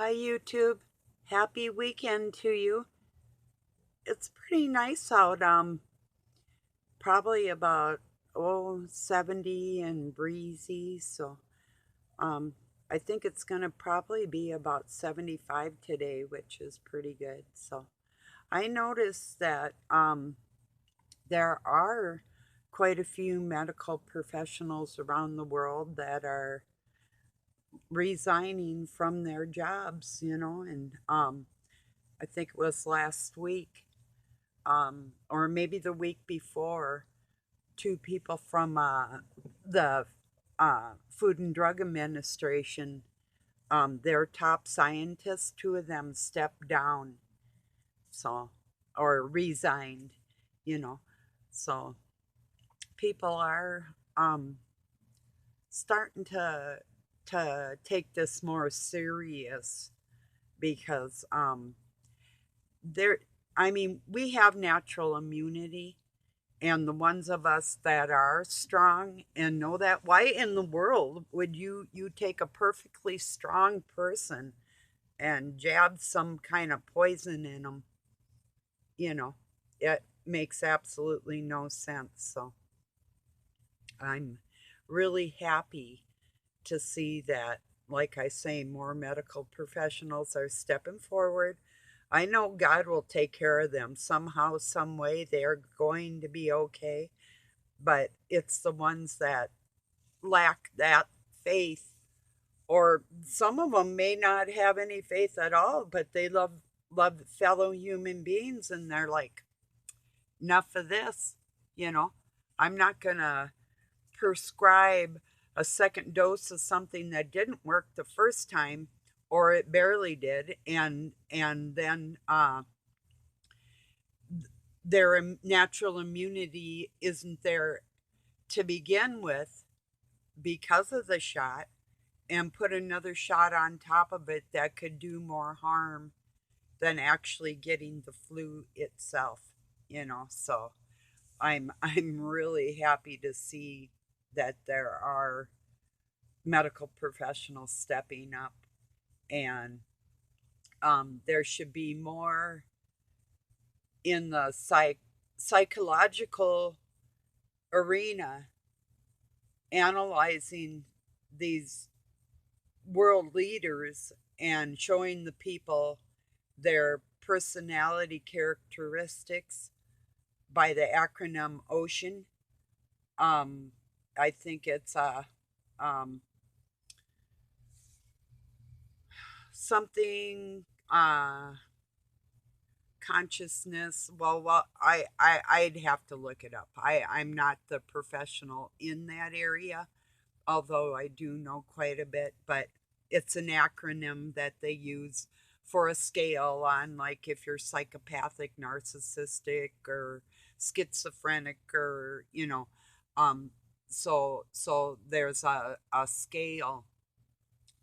Hi YouTube. Happy weekend to you. It's pretty nice out. Probably about 70 and breezy. So um I think it's gonna probably be about 75 today, which is pretty good. So I noticed that there are quite a few medical professionals around the world that are resigning from their jobs, and I think it was last week, or maybe the week before, two people from the Food and Drug Administration, their top scientists, two of them stepped down, so, or resigned, you know. So people are starting to take this more serious because there I mean, we have natural immunity, and the ones of us that are strong and know that, why in the world would you take a perfectly strong person and jab some kind of poison in them? you know it makes absolutely no sense. So I'm really happy to see that, like I say, more medical professionals are stepping forward. I know God will take care of them somehow, some way. They're going to be okay. But it's the ones that lack that faith, or some of them may not have any faith at all, but they love fellow human beings, and they're like, enough of this, you know. I'm not gonna prescribe a second dose of something that didn't work the first time, or it barely did, and then their natural immunity isn't there to begin with because of the shot, and put another shot on top of it that could do more harm than actually getting the flu itself, so I'm really happy to see that there are medical professionals stepping up, and there should be more in the psychological arena, analyzing these world leaders and showing the people their personality characteristics by the acronym OCEAN. Um, I think it's um, something consciousness. I'd have to look it up. I'm not the professional in that area, although I do know quite a bit, but it's an acronym that they use for a scale on, like, if you're psychopathic, narcissistic, or schizophrenic, or um so there's a scale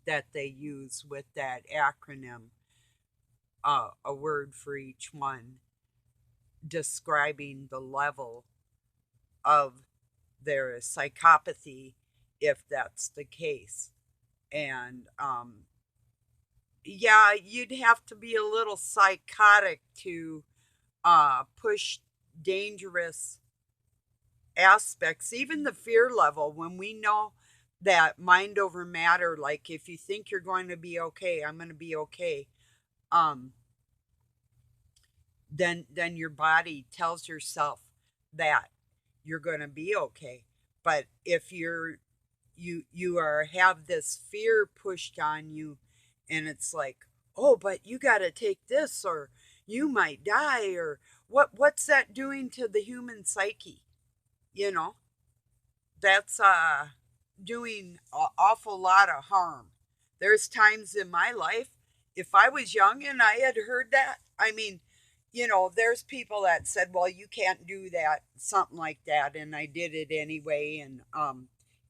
that they use with that acronym, a word for each one, describing the level of their psychopathy, if that's the case. And yeah, you'd have to be a little psychotic to push dangerous aspects, even the fear level, when we know that mind over matter, like, if you think you're going to be okay, I'm going to be okay, um, then your body tells yourself that you're going to be okay. But if you are have this fear pushed on you, and it's like, oh, but you got to take this, or you might die, or what's that doing to the human psyche? you know that's doing an awful lot of harm. There's times in my life, if I was young and I had heard that, I mean, there's people that said, well, you can't do that, something like that, and I did it anyway, and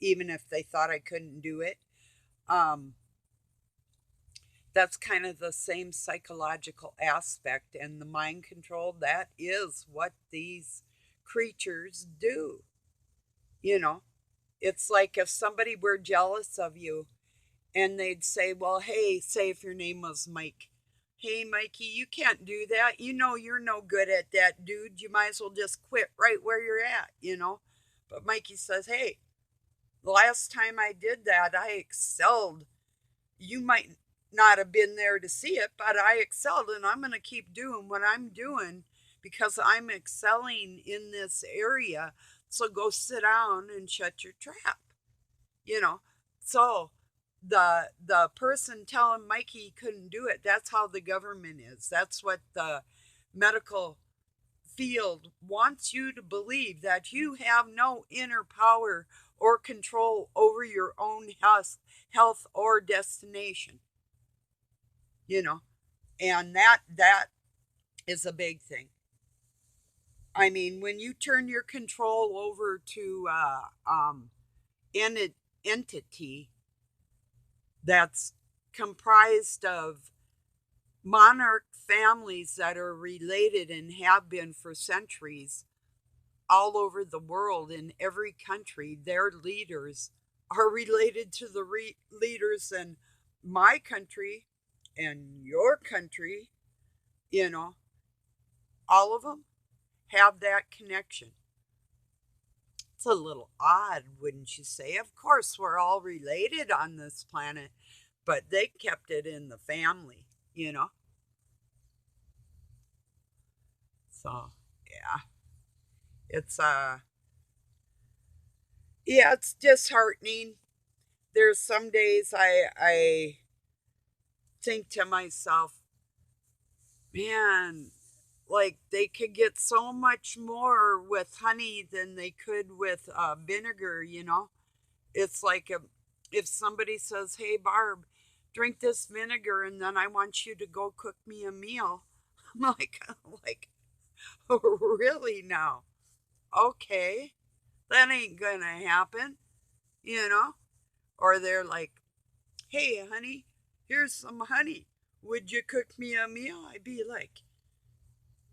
even if they thought I couldn't do it. um that's kind of the same psychological aspect, and the mind control, that is what these creatures do. you know it's like if somebody were jealous of you, and they'd say, well, hey, say if your name was Mike, hey, Mikey, you can't do that. You know, you're no good at that, dude. You might as well just quit right where you're at. But Mikey says, hey, the last time I did that, I excelled. You might not have been there to see it, but I excelled, and I'm going to keep doing what I'm doing because I'm excelling in this area. So go sit down and shut your trap, you know. So the person telling Mikey he couldn't do it, that's how the government is. That's what the medical field wants you to believe, that you have no inner power or control over your own health or destination, you know. And that is a big thing. I mean, when you turn your control over to an entity that's comprised of monarch families that are related and have been for centuries all over the world, in every country, their leaders are related to the leaders in my country and your country, you know, all of them have that connection. It's a little odd, wouldn't you say? Of course, we're all related on this planet, but they kept it in the family. So, yeah, it's yeah, it's disheartening. There's some days I think to myself, man, like they could get so much more with honey than they could with vinegar. It's like if somebody says, hey, Barb, drink this vinegar and then I want you to go cook me a meal. I'm like, oh, really now? Okay, that ain't gonna happen, you know? Or they're like, hey, honey, here's some honey. Would you cook me a meal? I'd be like,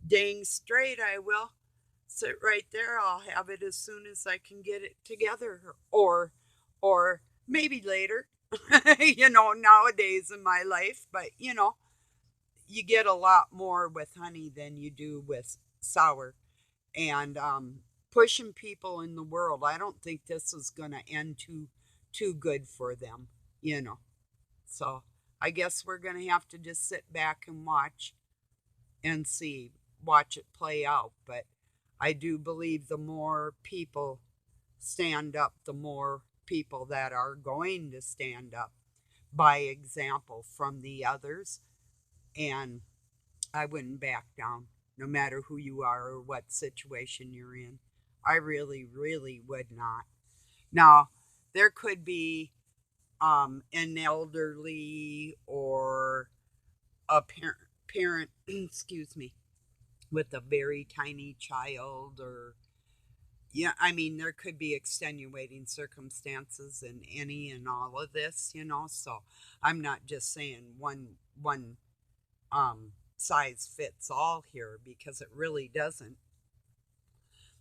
dang straight, I will. Sit right there. I'll have it as soon as I can get it together. Or maybe later, nowadays in my life. But, you get a lot more with honey than you do with sour. And pushing people in the world, I don't think this is going to end too good for them, you know. So I guess we're going to have to just sit back and watch it play out. But I do believe the more people stand up, the more people that are going to stand up by example from the others. And I wouldn't back down, no matter who you are or what situation you're in. I really, really would not. Now, there could be an elderly or a parent excuse me, with a very tiny child, or yeah, I mean, there could be extenuating circumstances in any and all of this. So I'm not just saying one size fits all here, because it really doesn't.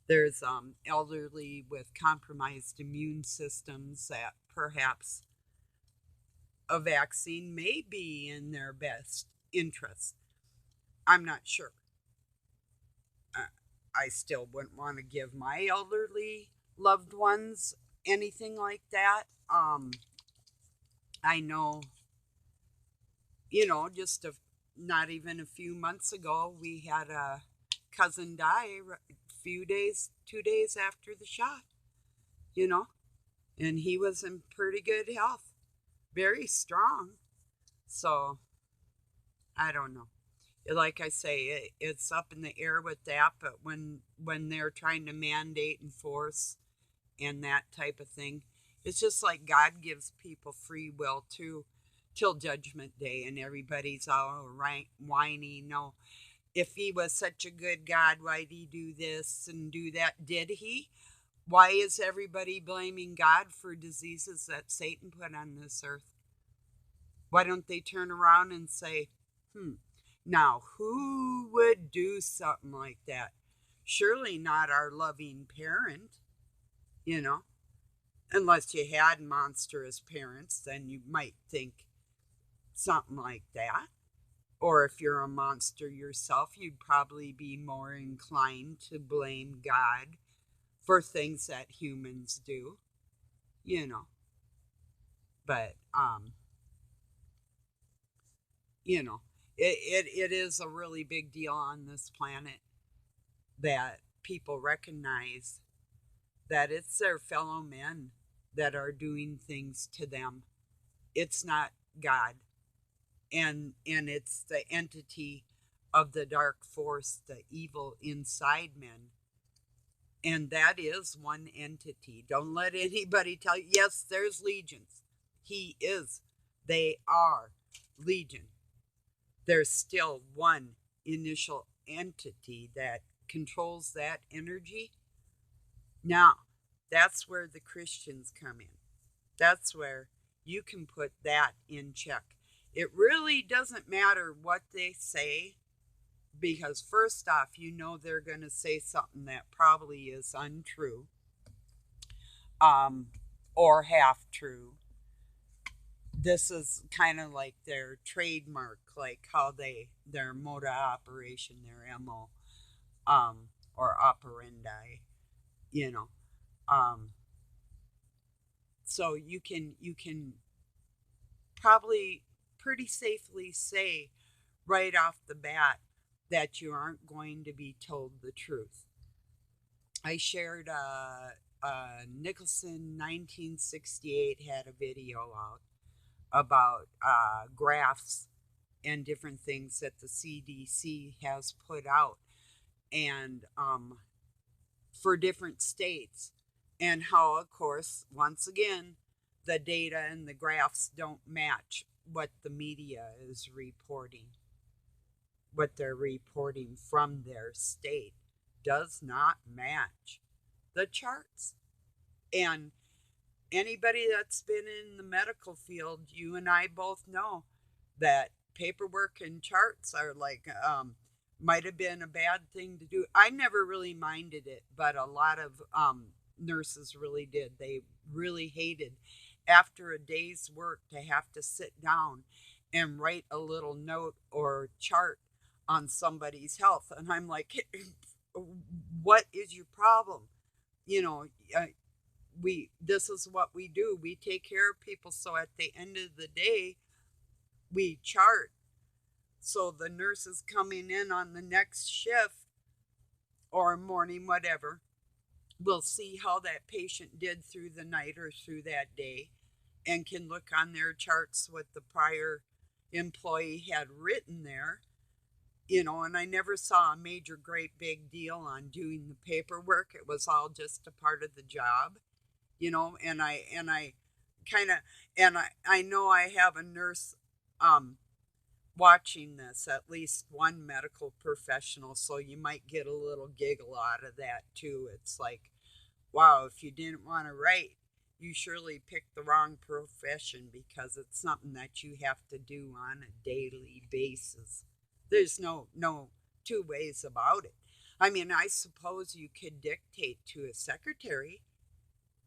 There's elderly with compromised immune systems that perhaps a vaccine may be in their best interest. I'm not sure. uh, I still wouldn't want to give my elderly loved ones anything like that. I know, just not even a few months ago, we had a cousin die a few days, 2 days after the shot, you know, and he was in pretty good health, very strong. So I don't know. Like I say, it's up in the air with that. But when they're trying to mandate and force and that type of thing, it's just like God gives people free will too, till Judgment Day, and everybody's all right, whiny. No, if He was such a good God, why'd He do this and do that? Did He? Why is everybody blaming God for diseases that Satan put on this earth? Why don't they turn around and say, hmm, now who would do something like that? Surely not our loving parent, you know? Unless you had monstrous parents, then you might think something like that. Or if you're a monster yourself, you'd probably be more inclined to blame God for things that humans do, you know. But you know, it is a really big deal on this planet that people recognize that it's their fellow men that are doing things to them. It's not God. And it's the entity of the dark force, the evil inside men. And that is one entity. Don't let anybody tell you, yes, there's legions. He is. They are legion. There's still one initial entity that controls that energy. Now, that's where the Christians come in. That's where you can put that in check. It really doesn't matter what they say, because first off, you know they're going to say something that probably is untrue, um, or half true. This is kind of like their trademark, like how their mode of operation, their MO, or operandi, you know. Um, so you can probably pretty safely say right off the bat that you aren't going to be told the truth. I shared Nicholson 1968 had a video out about graphs and different things that the CDC has put out, and for different states, and how, of course, once again, the data and the graphs don't match what the media is reporting. What they're reporting from their state does not match the charts. And anybody that's been in the medical field, you and I both know that paperwork and charts are like, might have been a bad thing to do. I never really minded it, but a lot of nurses really did. They really hated after a day's work to have to sit down and write a little note or chart on somebody's health. And I'm like, what is your problem? You know, this is what we do. We take care of people. So at the end of the day, we chart. So the nurse is coming in on the next shift or morning, whatever, will see how that patient did through the night or through that day, and can look on their charts what the prior employee had written there. And I never saw a major, great big deal on doing the paperwork. It was all just a part of the job, and I kind of, and I know I have a nurse watching this, at least one medical professional, so you might get a little giggle out of that too. It's like, wow, if you didn't want to write, you surely picked the wrong profession, because it's something that you have to do on a daily basis. There's no two ways about it. I mean, I suppose you could dictate to a secretary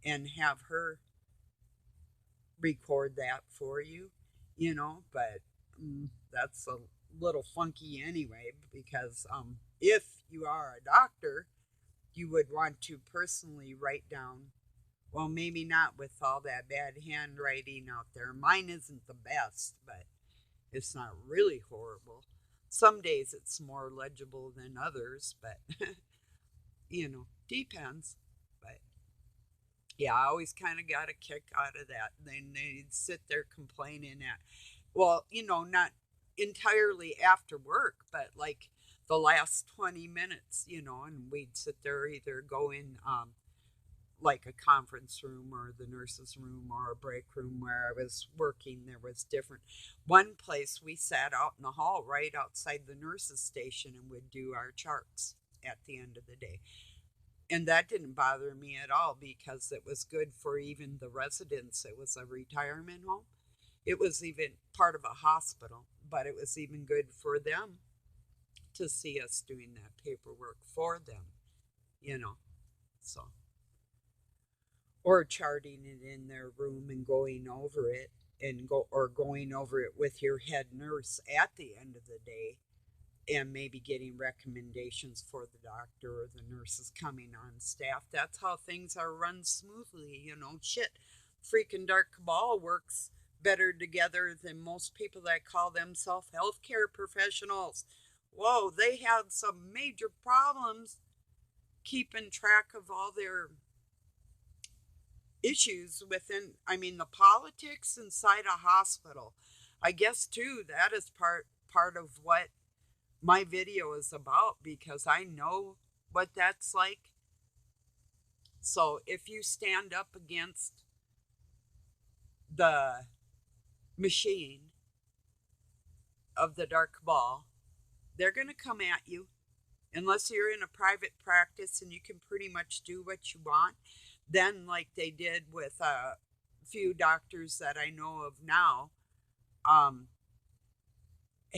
and have her record that for you, but that's a little funky anyway, because if you are a doctor, you would want to personally write down, well, maybe not with all that bad handwriting out there. Mine isn't the best, but it's not really horrible. Some days it's more legible than others, but depends. But yeah, I always kind of got a kick out of that. Then they'd sit there complaining at, well, not entirely after work, but like the last 20 minutes, and we'd sit there, either go in like a conference room or the nurse's room or a break room where I was working. There was different. One place we sat out in the hall right outside the nurse's station and would do our charts at the end of the day. And that didn't bother me at all, because it was good for even the residents. It was a retirement home. It was even part of a hospital, but it was even good for them to see us doing that paperwork for them, you know. So, or charting it in their room and going over it and going over it with your head nurse at the end of the day, and maybe getting recommendations for the doctor or the nurses coming on staff. That's how things are run smoothly, you know. Shit, freaking Dark Cabal works better together than most people that call themselves healthcare professionals. Whoa, they had some major problems keeping track of all their issues within, I mean, the politics inside a hospital. I guess too that is part of what my video is about, because I know what that's like. So if you stand up against the machine of the dark ball, they're going to come at you. Unless you're in a private practice and you can pretty much do what you want, then like they did with a few doctors that I know of now, um,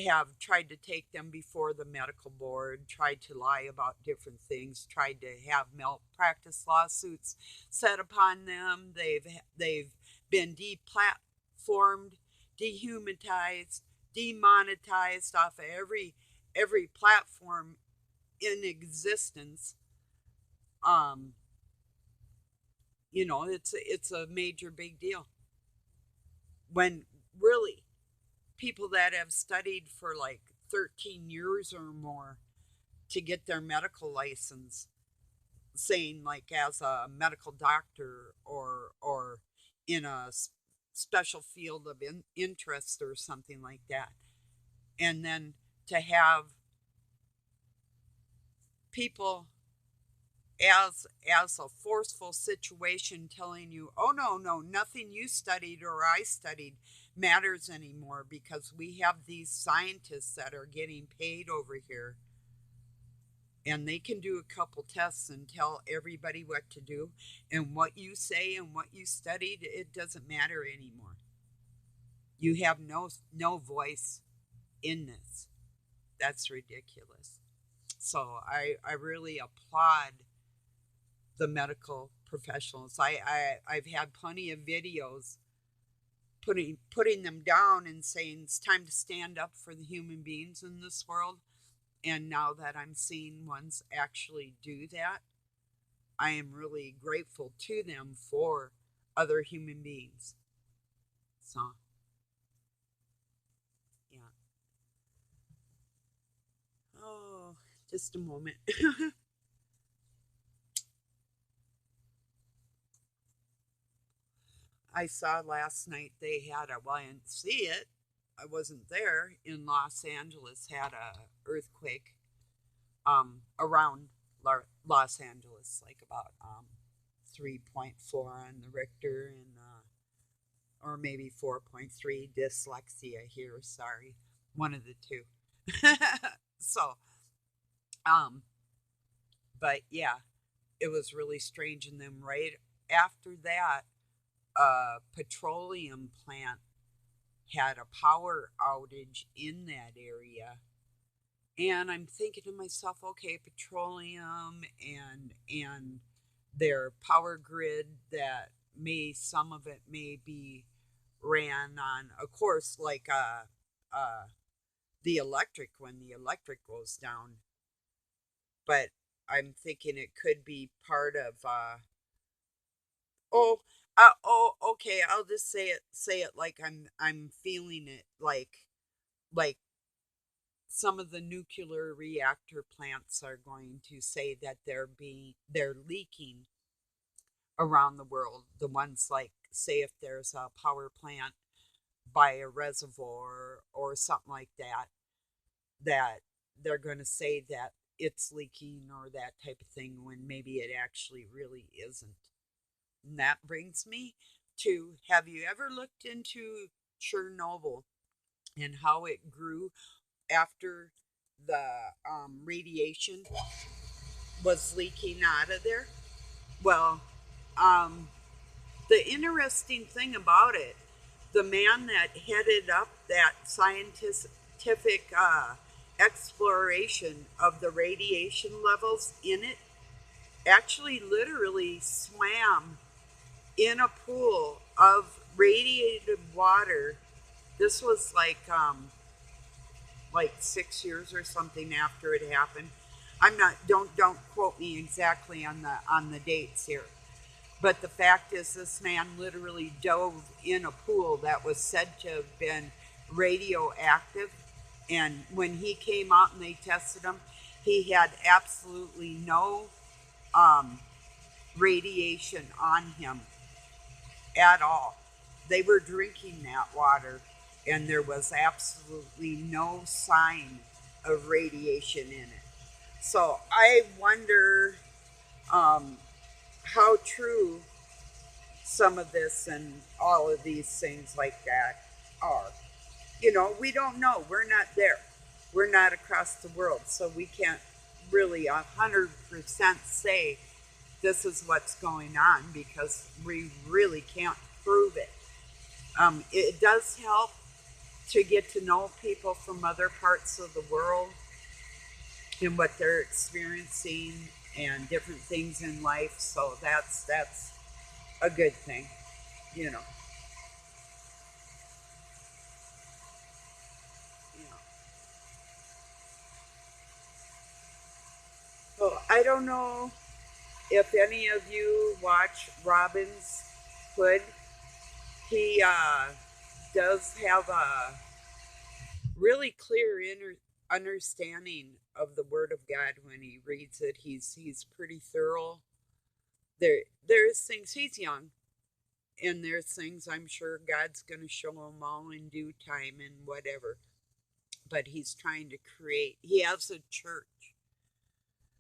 have tried to take them before the medical board, tried to lie about different things, tried to have malpractice lawsuits set upon them. They've been deplatformed, dehumanized, demonetized off of every platform in existence. Um, you know, it's a major big deal when really people that have studied for like 13 years or more to get their medical license, saying like as a medical doctor or in a special field of interest or something like that, and then to have people as a forceful situation telling you, oh no, nothing you studied or I studied matters anymore, because we have these scientists that are getting paid over here and they can do a couple tests and tell everybody what to do, and what you say and what you studied, it doesn't matter anymore. You have no voice in this. That's ridiculous. So I really applaud the medical professionals. I've had plenty of videos putting them down and saying it's time to stand up for the human beings in this world. And now that I'm seeing ones actually do that, I am really grateful to them for other human beings. So, yeah. Oh, just a moment. I saw last night they had a, well, I didn't see it. I wasn't there, in Los Angeles, had a earthquake around Los Angeles, like about 3.4 on the Richter, and or maybe 4.3. Dyslexia here, sorry, one of the two. So, um, but yeah, it was really strange. And then right after that, a petroleum plant had a power outage in that area. And I'm thinking to myself, okay, petroleum and their power grid, that may, some of it may be ran on, of course, like the electric, when the electric goes down. But I'm thinking it could be part of oh okay, I'll just say it like I'm feeling it, like some of the nuclear reactor plants are going to say that they're leaking around the world. The ones, like, say if there's a power plant by a reservoir or something like that, that they're going to say that it's leaking or that type of thing, when maybe it actually really isn't. And that brings me to, have you ever looked into Chernobyl and how it grew after the radiation was leaking out of there? Well, um, the interesting thing about it, the man that headed up that scientific exploration of the radiation levels in it actually literally swam in a pool of radiated water. This was like 6 years or something after it happened. I'm not don't quote me exactly on the dates here. But the fact is this man literally dove in a pool that was said to have been radioactive, and when he came out and they tested him, he had absolutely no um, radiation on him at all. They were drinking that water, and there was absolutely no sign of radiation in it. So I wonder um, how true some of this and all of these things like that are. We don't know. We're not there. We're not across the world, so we can't really 100% say this is what's going on because we really can't prove it. It does help to get to know people from other parts of the world and what they're experiencing and different things in life. So that's a good thing, you know. You know. So I don't know if any of you watch Robin's Hood. He does have a really clear understanding of the Word of God when he reads it. He's pretty thorough. There's things he's young, and there's things I'm sure God's going to show him all in due time and whatever. But he's trying to create. He has a church,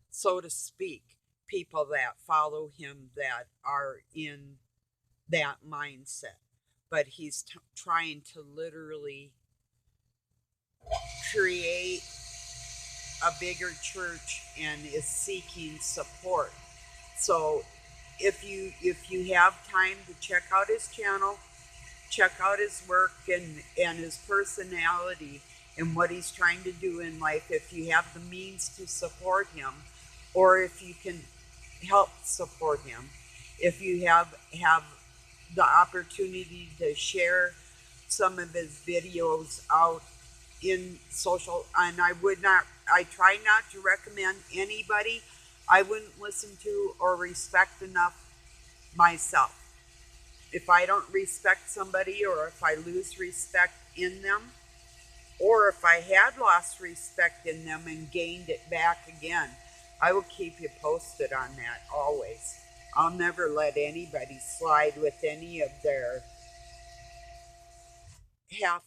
so to speak, people that follow him that are in that mindset. But he's trying to literally create a bigger church and is seeking support. So if you have time to check out his channel, check out his work and his personality and what he's trying to do in life, if you have the means to support him or if you can help support him, if you have the opportunity to share some of his videos out in social, and I try not to recommend anybody I wouldn't listen to or respect enough myself. If I don't respect somebody or if I lose respect in them, or if I had lost respect in them and gained it back again, I will keep you posted on that always. I'll never let anybody slide with any of their half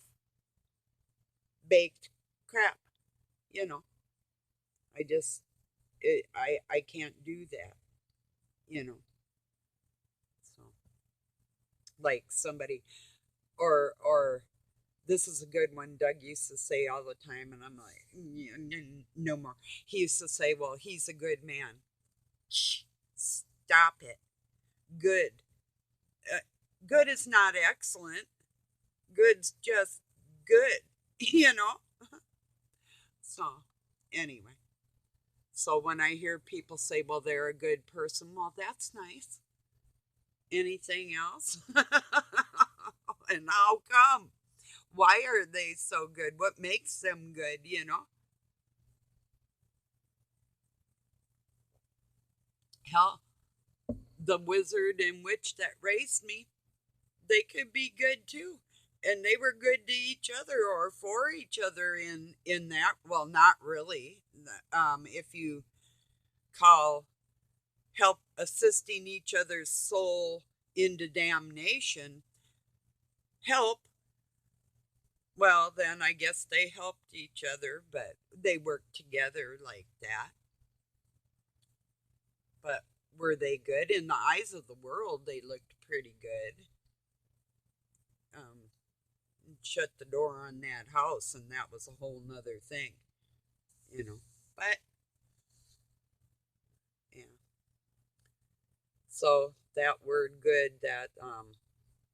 baked crap. You know, I just, I can't do that, you know. So, like somebody, or this is a good one Doug used to say all the time, and I'm like, no more. He used to say, well, he's a good man. Stop it. Good. Uh, Good is not excellent. Good's just good, you know? So, anyway. So when I hear people say, well, they're a good person, well, that's nice. Anything else? And how come? Why are they so good? What makes them good, you know? Hell, the wizard and witch that raised me, they could be good too. And they were good to each other or for each other in that. Well, not really. If you call help assisting each other's soul into damnation help, well, then I guess they helped each other, but they worked together like that. But were they good? In the eyes of the world, they looked pretty good. Um, Shut the door on that house, and that was a whole nother thing, you know. But, yeah. So that word good,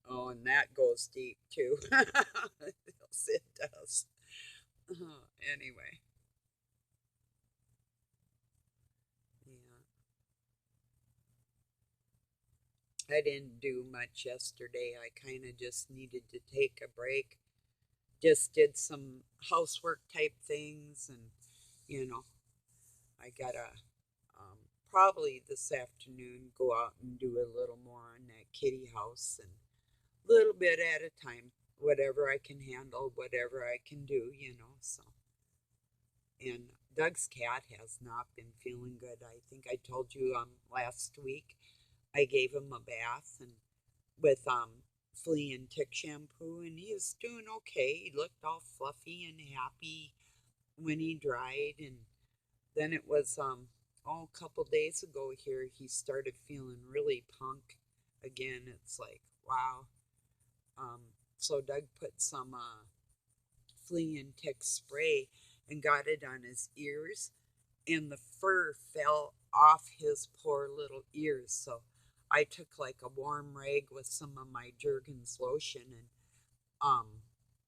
oh, and that goes deep too. Yes, it does. Anyway, yeah. I didn't do much yesterday. I kind of just needed to take a break. Just did some housework type things, and you know, I gotta probably this afternoon go out and do a little more on that kitty house and a little bit at a time, whatever I can handle, whatever I can do, So, and Doug's cat has not been feeling good. I think I told you last week I gave him a bath and with flea and tick shampoo, and he was doing okay. He looked all fluffy and happy when he dried, and then it was a couple days ago here he started feeling really punk again. It's like wow. Um, so Doug put some flea and tick spray and got it on his ears, and the fur fell off his poor little ears. So I took like a warm rag with some of my Jergens lotion and um,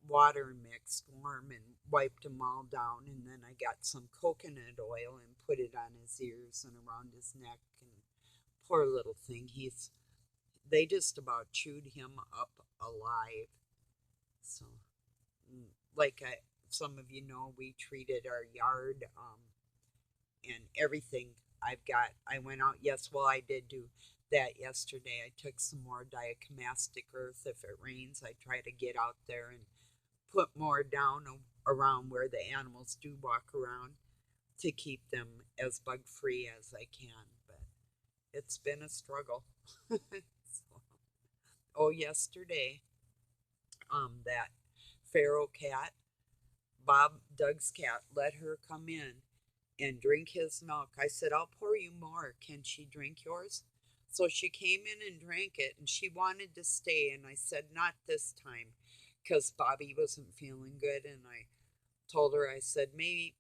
water mixed warm and wiped them all down. And then I got some coconut oil and put it on his ears and around his neck. And poor little thing, they just about chewed him up alive. So, like some of you know, we treated our yard and everything. I went out, yes, well, I did do that yesterday. I took some more diatomastic earth. If it rains, I try to get out there and put more down around where the animals do walk around to keep them as bug free as I can. But it's been a struggle. So, oh, yesterday, that feral cat, Bob, Doug's cat, let her come in and drink his milk. I said, I'll pour you more. Can she drink yours? So she came in and drank it, and she wanted to stay. And I said, not this time, because Bobby wasn't feeling good. And I told her, I said, maybe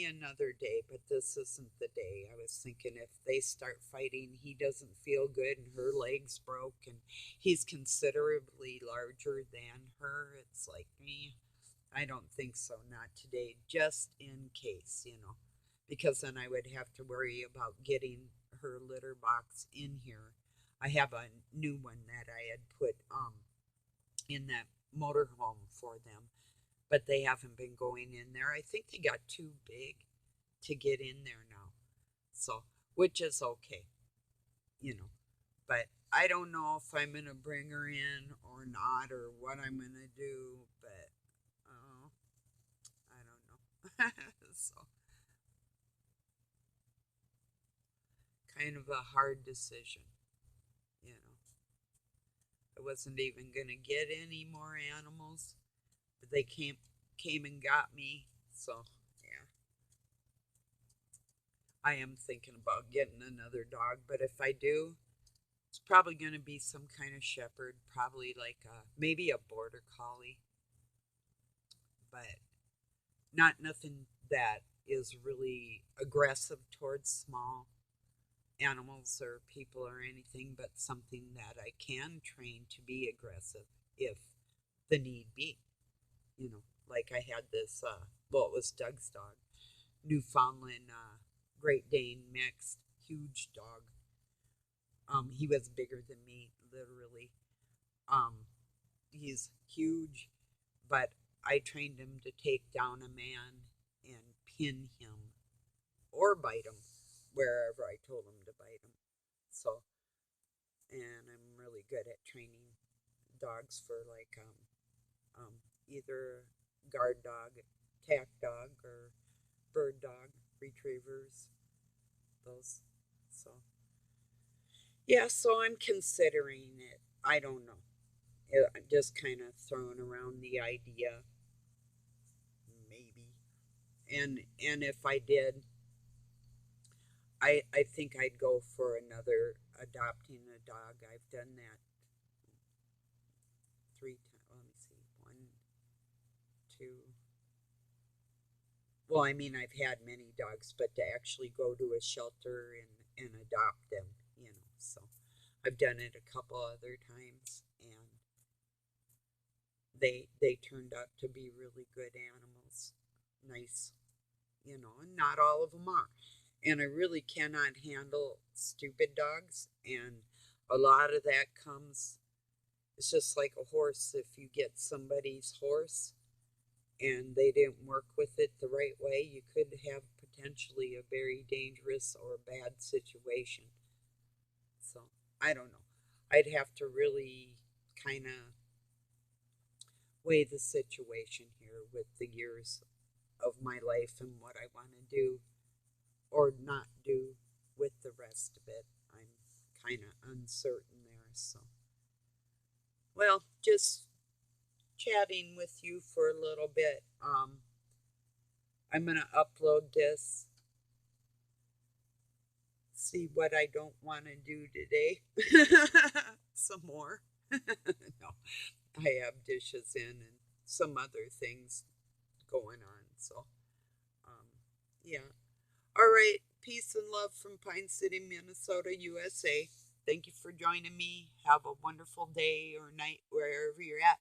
another day, but this isn't the day. I was thinking if they start fighting, he doesn't feel good, and her legs broke, and he's considerably larger than her. It's like me. I don't think so, not today, just in case, because then I would have to worry about getting her litter box in here. I have a new one that I had put in that motorhome for them, but they haven't been going in there. I think they got too big to get in there now. So, which is okay. But I don't know if I'm going to bring her in or not or what I'm going to do, but I don't know. So, kind of a hard decision, you know. I wasn't even going to get any more animals, but they came and got me. So, yeah. I am thinking about getting another dog, but if I do, it's probably going to be some kind of shepherd, probably like maybe a border collie, but not nothing that is really aggressive towards small animals or people or anything, but something that I can train to be aggressive if the need be. Like I had this, well, it was Doug's dog, Newfoundland Great Dane mixed, huge dog. He was bigger than me, literally. Um, he's huge, but I trained him to take down a man and pin him or bite him wherever I told him to bite him. So, and I'm really good at training dogs for like either guard dog, tack dog, or bird dog, retrievers, those. So, yeah, so I'm considering it. I don't know. I'm just kind of throwing around the idea, maybe. And if I did, I think I'd go for another adopting a dog. I've done that 3 times. Let me see, one, two. Well, I mean, I've had many dogs, but to actually go to a shelter and adopt them. So I've done it a couple other times, and they turned out to be really good animals, nice, and not all of them are. And I really cannot handle stupid dogs, and A lot of that comes, it's just like a horse. If you get somebody's horse and they didn't work with it the right way, you could have potentially a very dangerous or bad situation. So I don't know. I'd have to really kind of weigh the situation here with the years of my life and what I want to do or not do with the rest of it. I'm kind of uncertain there. So, well, just chatting with you for a little bit. I'm going to upload this, see what I don't want to do today. Some more. No, I have dishes in and some other things going on. So, um, yeah. All right. Peace and love from Pine City, Minnesota, USA. Thank you for joining me. Have a wonderful day or night wherever you're at.